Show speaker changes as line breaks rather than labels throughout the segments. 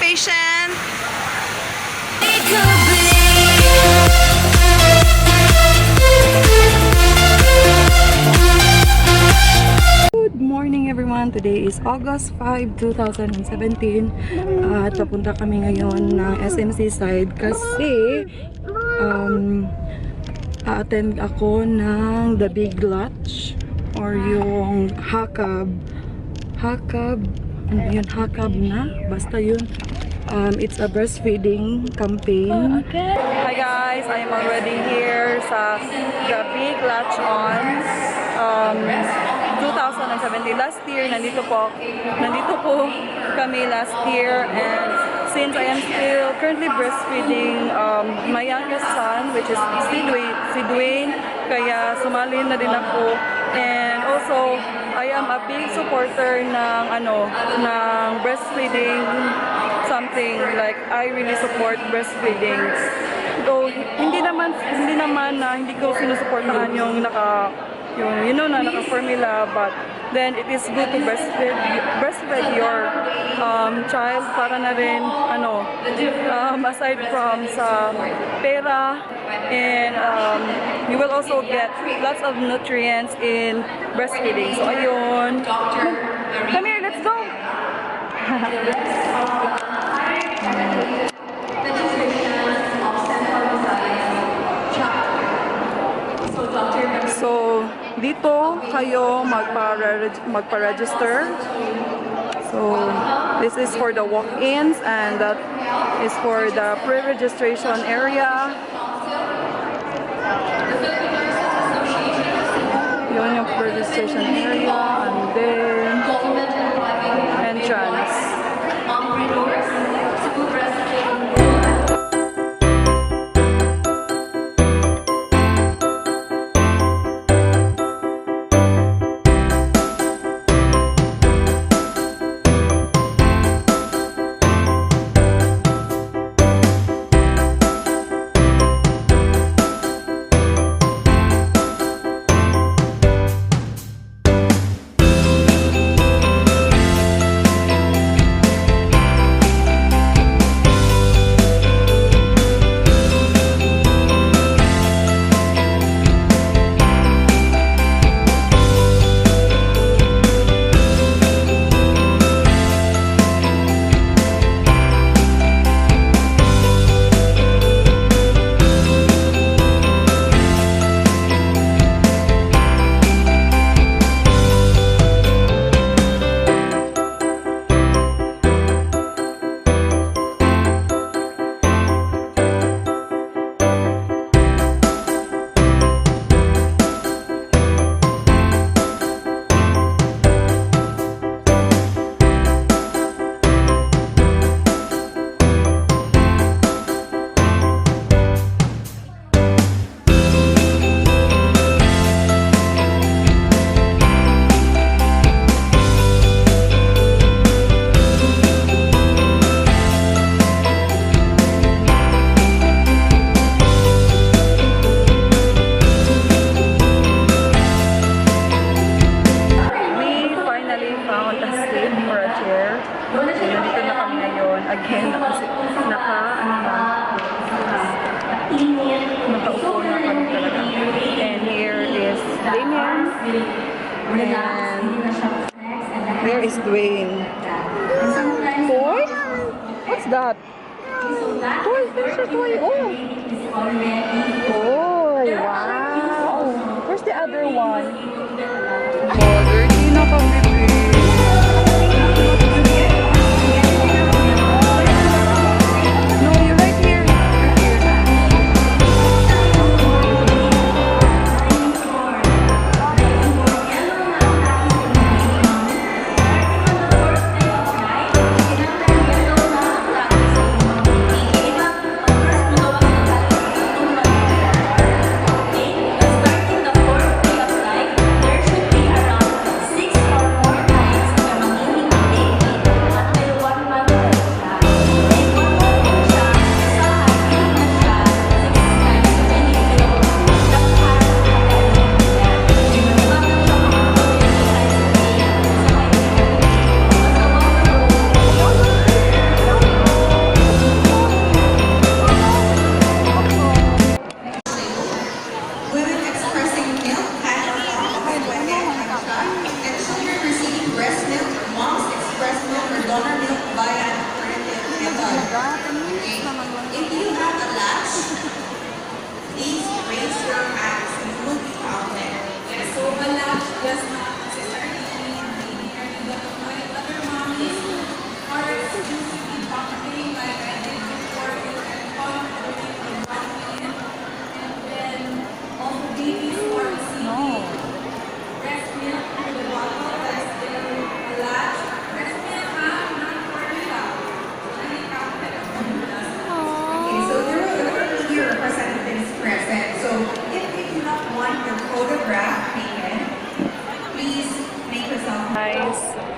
patient.
Good morning everyone. Today is August 5, 2017 at papunta kami ngayon ng SM Seaside kasi a-attend ako ng the Big LATCH or yung HAKAB, ano yun, HAKAB na, basta yun. It's a breastfeeding campaign. Hi guys, I am already here sa the Big LACH on 2017. Last year, nandito po kami last year, and since I am still currently breastfeeding my youngest son, which is si Dwayne, kaya sumali na din ako. And also, I am a big supporter ng breastfeeding, something like I really support breastfeeding. Though hindi naman na hindi ko sinusuportahan yung naka-formula, but then it is good to breastfeed your child para na rin aside from sa pera, and you will also get lots of nutrients in breastfeeding. So ayun, come here, let's go. So dito kayo magpa-register. So this is for the walk-ins, and that is for the pre-registration area. Yun yung pre-registration area, and then entrance. Again, nakaupo na kami talaga. And here is Damien. And there is Dwayne. Toy? What's that? Toy, there's a toy. Oh! Oh, wow! Where's the other one? Oh, dirty na kami.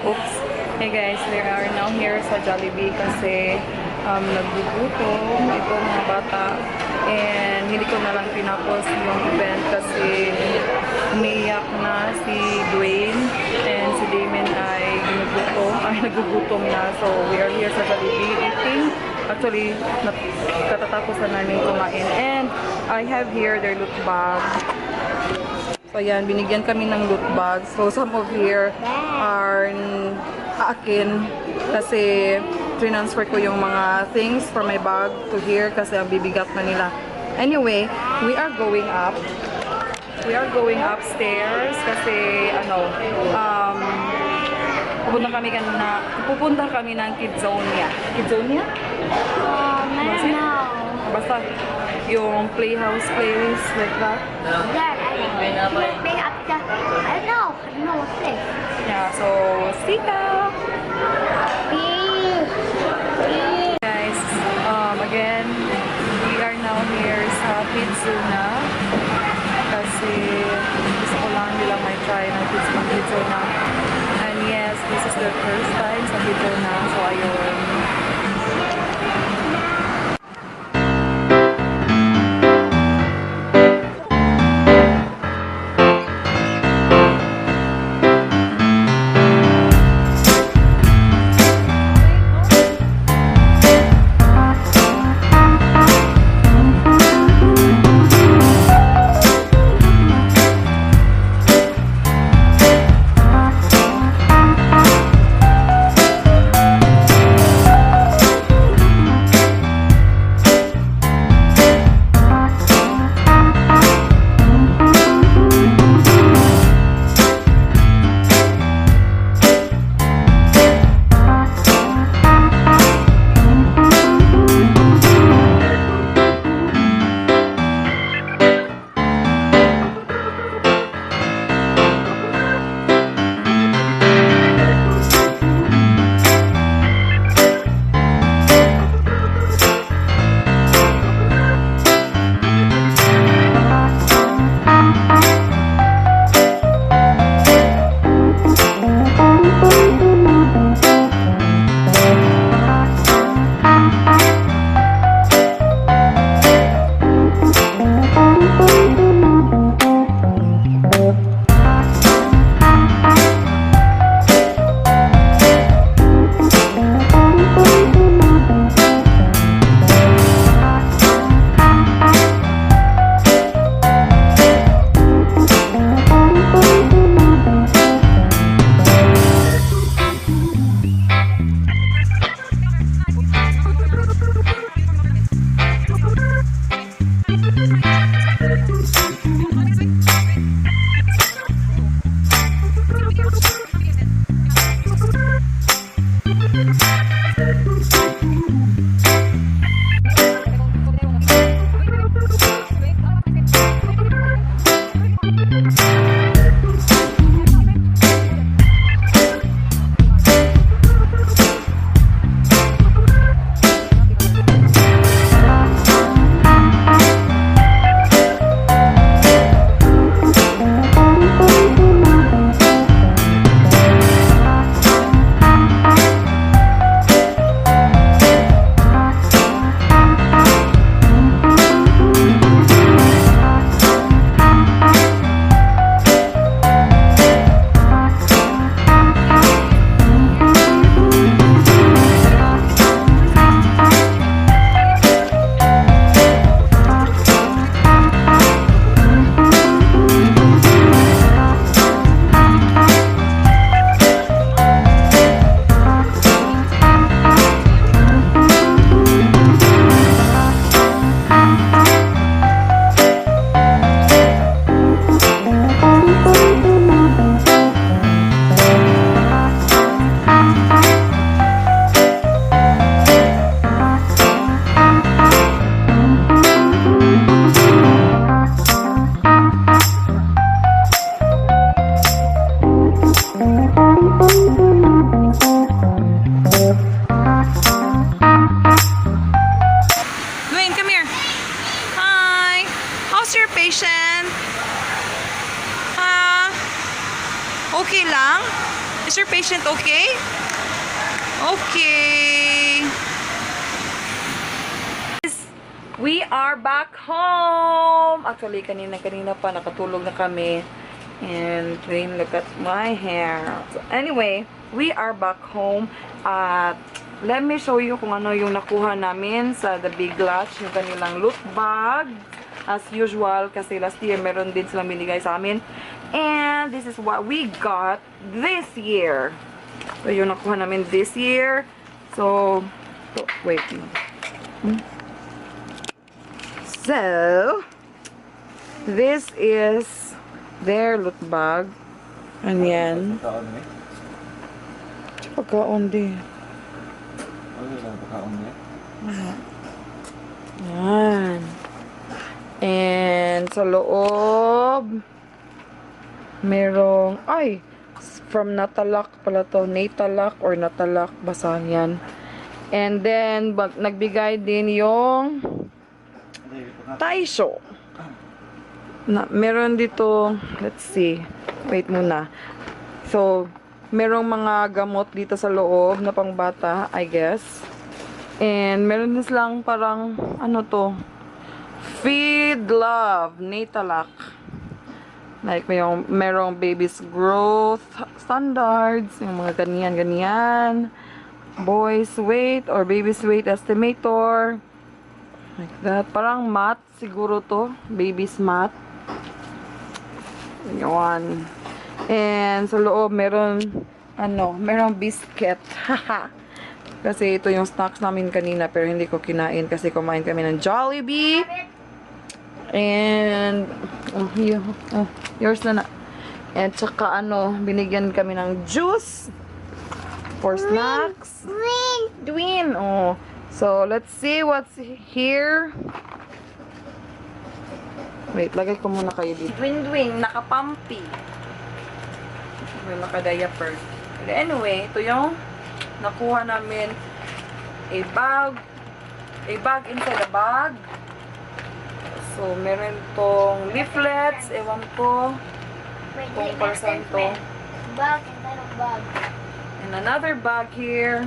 Oops. Hey guys, we are now here sa Jollibee kasi nagbugutom itong mga bata and hindi ko na lang tinapos yung event kasi umiyak na si Dwayne and si Damon ay nagugutom na. So we are here sa Jollibee eating. Actually, katatapusan namin kumain and I have here their loot bag. So ayan, binigyan kami ng loot bag. So some of here are akin kasi transfer ko yung mga things for my bag to here kasi ang bibigat na nila. Anyway, we are going up. We are going upstairs kasi pupunta kami ng KIDZOONA. KIDZOONA?
No.
Basta yung playhouse place like that.
Dad, I don't know what's this.
Yeah, so see ya! Guys, again, we are now here sa KIDZOONA kasi gusto ko lang nilang may try ng KIDZOONA. And yes, this is their first time sa KIDZOONA, so ayun. Okay lang? Is your patient okay? Okay. We are back home. Actually, kanina pa nakatulog na kami. And then look at my hair. So, anyway, we are back home. At let me show you kung ano yung nakuha namin sa the Big Latch, yung kanilang loot bag. As usual, kasi last year meron din silang binigay sa amin. And this is what we got this year. So, yung nakuha namin this year. So wait. So, this is their loot bag. And yan. Pagkaon din. Yan. And sa loob, merong, from Natalak pala to. Natalak or Natalak. Basta yan. And then, nagbigay din yung Taisho. Meron dito, let's see. Wait muna. So, merong mga gamot dito sa loob na pangbata, I guess. And meron din silang parang, ano to? Feed Love, Natalak. Like, merong baby's growth standards, yung mga ganyan. Boy's weight or baby's weight estimator. Like that. Parang mat siguro to. Baby's mat. Yan. And sa loob, merong biscuit. Haha. Kasi ito yung snacks namin kanina pero hindi ko kinain kasi kumain kami ng Jollibee. And yours na. And tsaka binigyan kami ng juice for snacks. Dwin. Oh. So, let's see what's here. Wait, lagay ko muna kayo dito. Dwin, naka-pumpy. Naka-diaper. But anyway, ito yung nakuha namin. A bag inside a bag. So, meron tong leaflets. Ewan ko kung parsan to.
Bag inside of bag.
And another bag here.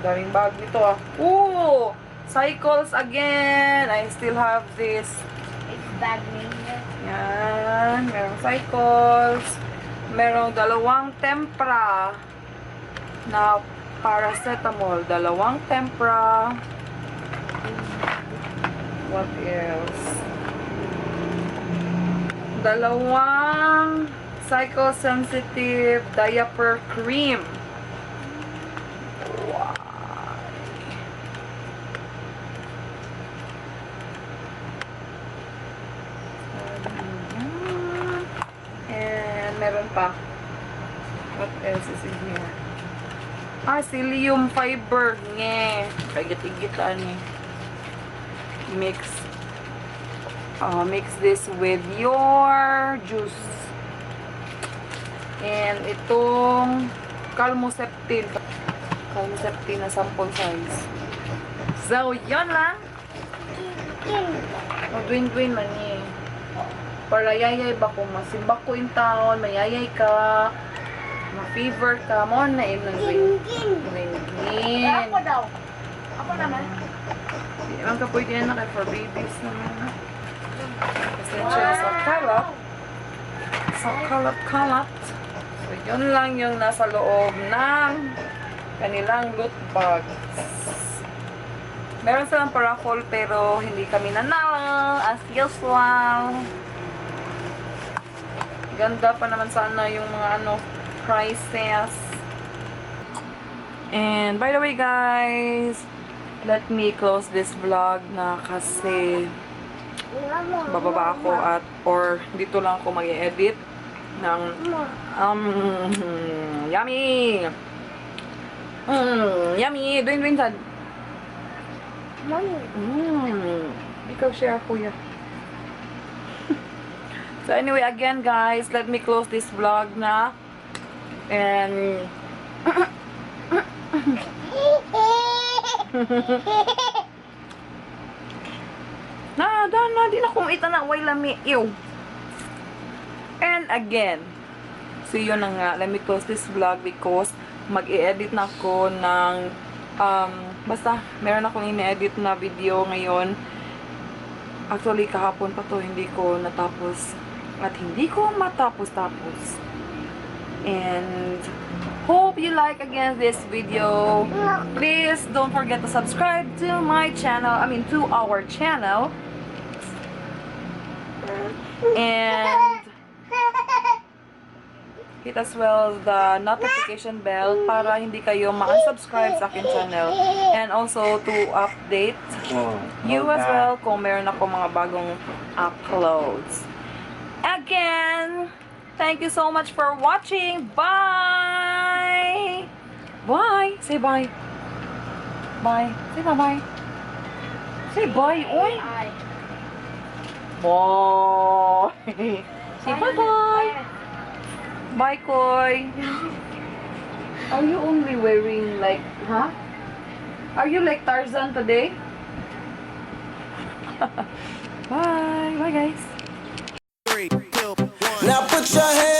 Daming bag dito ah. Ooh! Cycles again! I still have this.
It's bag name.
Yan. Merong cycles. Merong 2 tempra na paracetamol. 2 tempra. What else? 2 cycle sensitive diaper cream. Wow. And meron pa. What else is in here? Psyllium fiber. Nye. Kagit-igitan eh. Mix this with your juice. And itong calmoseptin na sample size. So, yun lang. Dwin man eh. Para yayay ba kung masimba ko in town, mayayay ka, ma-fever ka, mo na ng Dwin.
Ako daw. Ako naman.
Hindi naman ka pwede na kay for babies naman. Pasensya na sa kalat. Sa kalat. So, yun lang yung nasa loob ng kanilang loot bags. Meron silang paraffol pero hindi kami nanalo as usual. Ganda pa naman sana yung mga prices. And by the way guys, let me close this vlog na kasi bababa ako or dito lang ako mag-edit ng yummy. Yummy. Doing sad.
Mommy.
Ikaw share kuya. So anyway, again guys, let me close this vlog na. And di na kung ita na way lami. Ew. And again, So yun na nga, let me close this vlog because mag-i-edit na ako ng basta meron akong ini-edit na video ngayon. Actually kahapon pa to hindi ko natapos at hindi ko matapos-tapos. And hope you like again this video. Please don't forget to subscribe to my channel, to our channel. And hit as well the notification bell para hindi kayo ma-unsubscribe sa akin channel. And also to update you as well kung meron ako mga bagong uploads. Again, thank you so much for watching. Bye! Bye! Say bye. Bye. Say bye-bye. Say bye, oy! Bye! Say bye-bye! Bye, Koy! Are you only wearing like, Are you like Tarzan today? Bye! Bye, guys!
Now put your hands